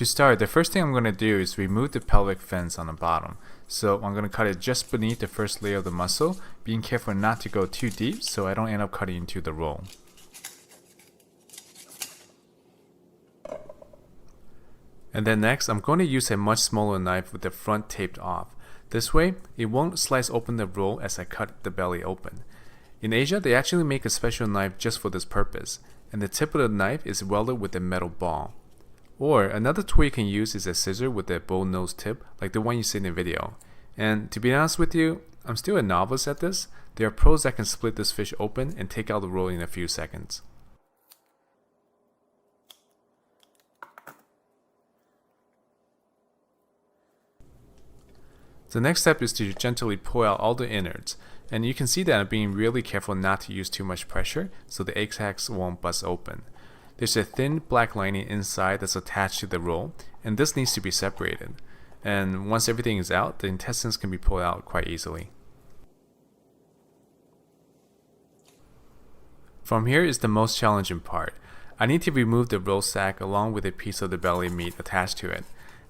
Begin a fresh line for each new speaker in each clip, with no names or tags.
To start, the first thing I'm going to do is remove the pelvic fins on the bottom. So I'm going to cut it just beneath the first layer of the muscle, being careful not to go too deep so I don't end up cutting into the roll. And then next, I'm going to use a much smaller knife with the front taped off. This way, it won't slice open the roll as I cut the belly open. In Asia, they actually make a special knife just for this purpose, and the tip of the knife is welded with a metal ball. Or another tool you can use is a scissor with a bow nose tip, like the one you see in the video. And to be honest with you, I'm still a novice at this. There are pros that can split this fish open and take out the roll in a few seconds. The next step is to gently pull out all the innards, and you can see that I'm being really careful not to use too much pressure so the egg sacs won't bust open. There's a thin black lining inside that's attached to the roll, and this needs to be separated. And once everything is out, the intestines can be pulled out quite easily. From here is the most challenging part. I need to remove the roll sac along with a piece of the belly meat attached to it,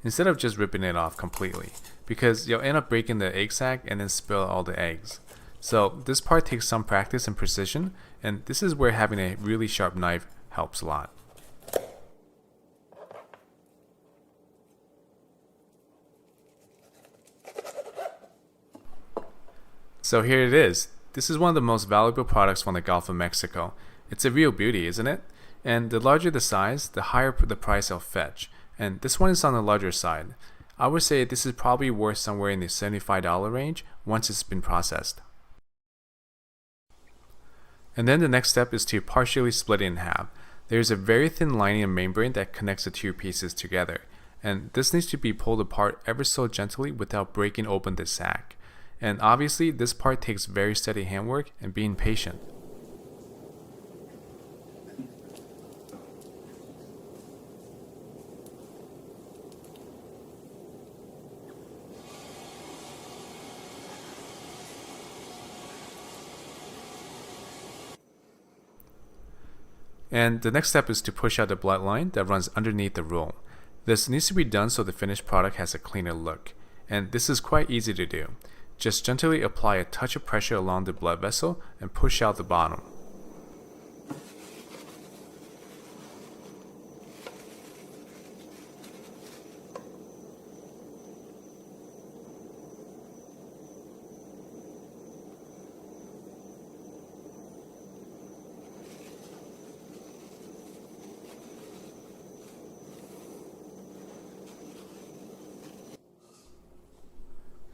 instead of just ripping it off completely, because you'll end up breaking the egg sac and then spill all the eggs. So this part takes some practice and precision, and this is where having a really sharp knife helps a lot. So here it is. This is one of the most valuable products from the Gulf of Mexico. It's a real beauty, isn't it? And the larger the size, the higher the price it'll fetch. And this one is on the larger side. I would say this is probably worth somewhere in the $75 range once it's been processed. And then the next step is to partially split it in half. There's a very thin lining and membrane that connects the two pieces together, and this needs to be pulled apart ever so gently without breaking open the sac. And obviously this part takes very steady handwork and being patient. And the next step is to push out the bloodline that runs underneath the roll. This needs to be done so the finished product has a cleaner look. And this is quite easy to do. Just gently apply a touch of pressure along the blood vessel and push out the bottom.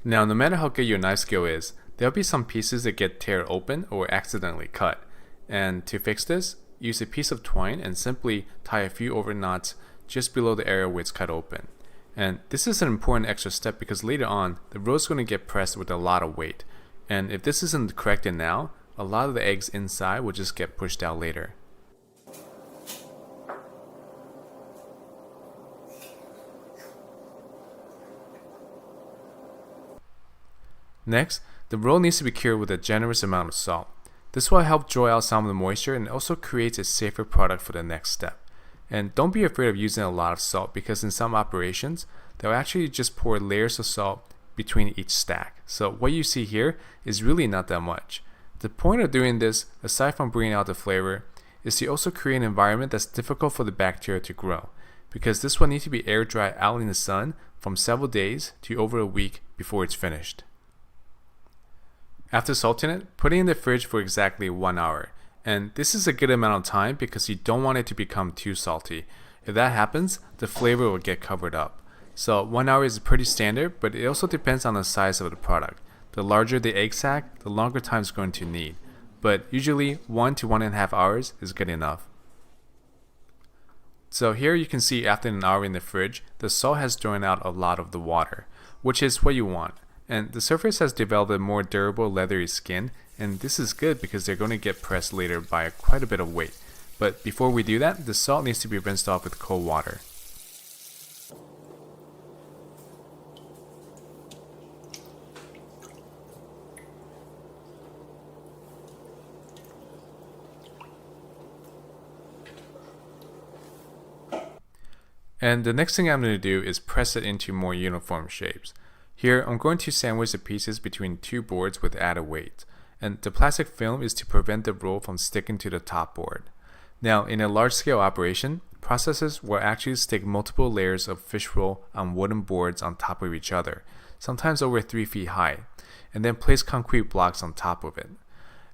Now, no matter how good your knife skill is, there'll be some pieces that get tear open or accidentally cut. And to fix this, use a piece of twine and simply tie a few over knots just below the area where it's cut open. And this is an important extra step because later on, the roll is going to get pressed with a lot of weight. And if this isn't corrected now, a lot of the eggs inside will just get pushed out later. Next, the roll needs to be cured with a generous amount of salt. This will help draw out some of the moisture and also creates a safer product for the next step. And don't be afraid of using a lot of salt because in some operations, they'll actually just pour layers of salt between each stack. So what you see here is really not that much. The point of doing this, aside from bringing out the flavor, is to also create an environment that's difficult for the bacteria to grow, because this will need to be air dried out in the sun from several days to over a week before it's finished. After salting it, put it in the fridge for exactly 1 hour. And this is a good amount of time because you don't want it to become too salty. If that happens, the flavor will get covered up. So 1 hour is pretty standard, but it also depends on the size of the product. The larger the egg sac, the longer time it's going to need. But usually 1 to 1.5 hours is good enough. So here you can see after an hour in the fridge, the salt has drawn out a lot of the water, which is what you want. And the surface has developed a more durable leathery skin, and this is good because they're going to get pressed later by quite a bit of weight. But before we do that, the salt needs to be rinsed off with cold water. And the next thing I'm going to do is press it into more uniform shapes. Here, I'm going to sandwich the pieces between two boards with added weight. And the plastic film is to prevent the roll from sticking to the top board. Now, in a large-scale operation, processors will actually stick multiple layers of fish roll on wooden boards on top of each other, sometimes over 3 feet high, and then place concrete blocks on top of it.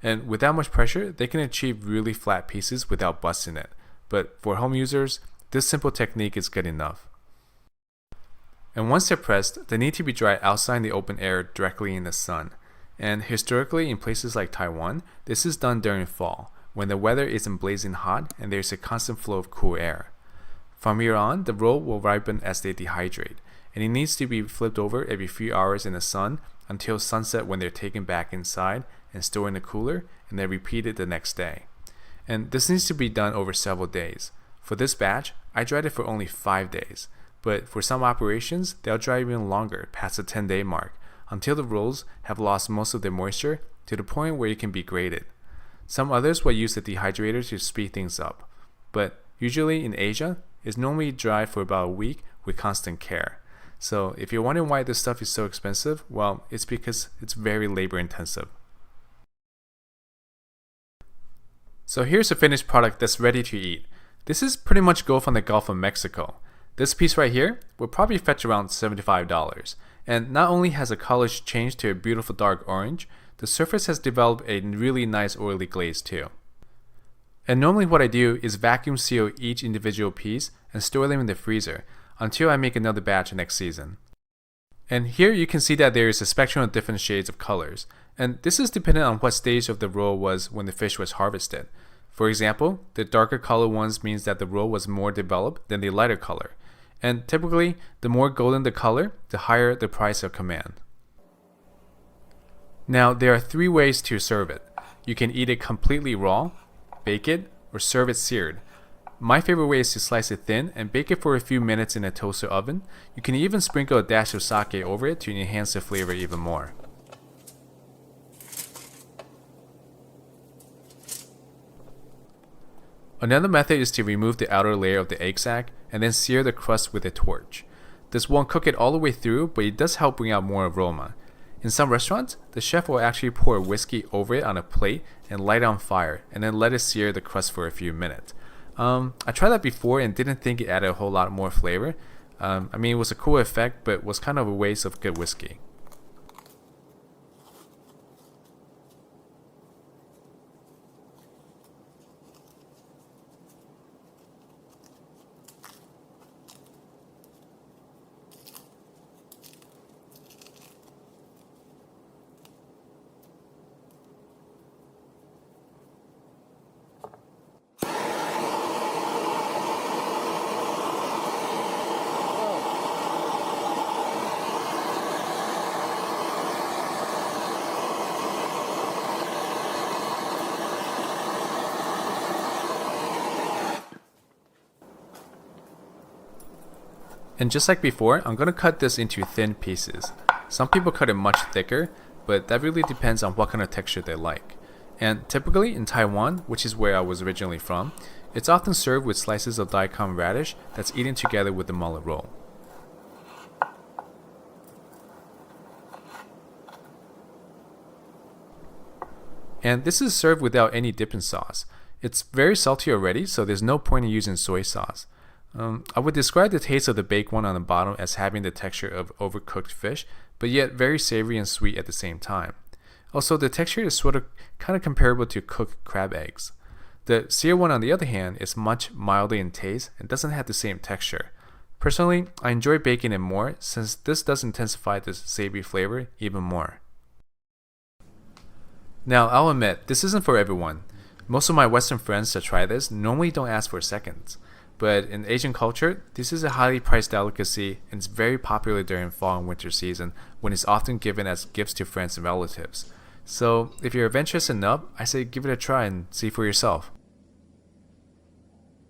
And with that much pressure, they can achieve really flat pieces without busting it. But for home users, this simple technique is good enough. And once they're pressed, they need to be dried outside in the open air directly in the sun. And historically, in places like Taiwan, this is done during fall, when the weather isn't blazing hot and there's a constant flow of cool air. From here on, the roll will ripen as they dehydrate, and it needs to be flipped over every few hours in the sun until sunset when they're taken back inside and stored in the cooler, and then repeated the next day. And this needs to be done over several days. For this batch, I dried it for only 5 days, but for some operations, they'll dry even longer, past the 10-day mark, until the rolls have lost most of their moisture to the point where it can be grated. Some others will use the dehydrator to speed things up, but usually in Asia, it's normally dried for about a week with constant care. So if you're wondering why this stuff is so expensive, well, it's because it's very labor intensive. So here's a finished product that's ready to eat. This is pretty much gold from the Gulf of Mexico. This piece right here will probably fetch around $75. And not only has the color changed to a beautiful dark orange, the surface has developed a really nice oily glaze too. And normally what I do is vacuum seal each individual piece and store them in the freezer until I make another batch next season. And here you can see that there is a spectrum of different shades of colors, and this is dependent on what stage of the roll was when the fish was harvested. For example, the darker color ones means that the roll was more developed than the lighter color, and typically the more golden the color, the higher the price of command. Now there are 3 ways to serve it. You can eat it completely raw, bake it, or serve it seared. My favorite way is to slice it thin and bake it for a few minutes in a toaster oven. You can even sprinkle a dash of sake over it to enhance the flavor even more. Another method is to remove the outer layer of the egg sac and then sear the crust with a torch. This won't cook it all the way through, but it does help bring out more aroma. In some restaurants, the chef will actually pour whiskey over it on a plate and light it on fire, and then let it sear the crust for a few minutes. I tried that before and didn't think it added a whole lot more flavor. It was a cool effect, but was kind of a waste of good whiskey. And just like before, I'm going to cut this into thin pieces. Some people cut it much thicker, but that really depends on what kind of texture they like. And typically in Taiwan, which is where I was originally from, it's often served with slices of daikon radish that's eaten together with the mullet roll. And this is served without any dipping sauce. It's very salty already, so there's no point in using soy sauce. I would describe the taste of the baked one on the bottom as having the texture of overcooked fish, but yet very savory and sweet at the same time. Also, the texture is kind of comparable to cooked crab eggs. The seared one on the other hand is much milder in taste and doesn't have the same texture. Personally, I enjoy baking it more since this does intensify the savory flavor even more. Now, I'll admit, this isn't for everyone. Most of my Western friends that try this normally don't ask for seconds. But in Asian culture, this is a highly priced delicacy and it's very popular during fall and winter season when it's often given as gifts to friends and relatives. So if you're adventurous enough, I say give it a try and see for yourself.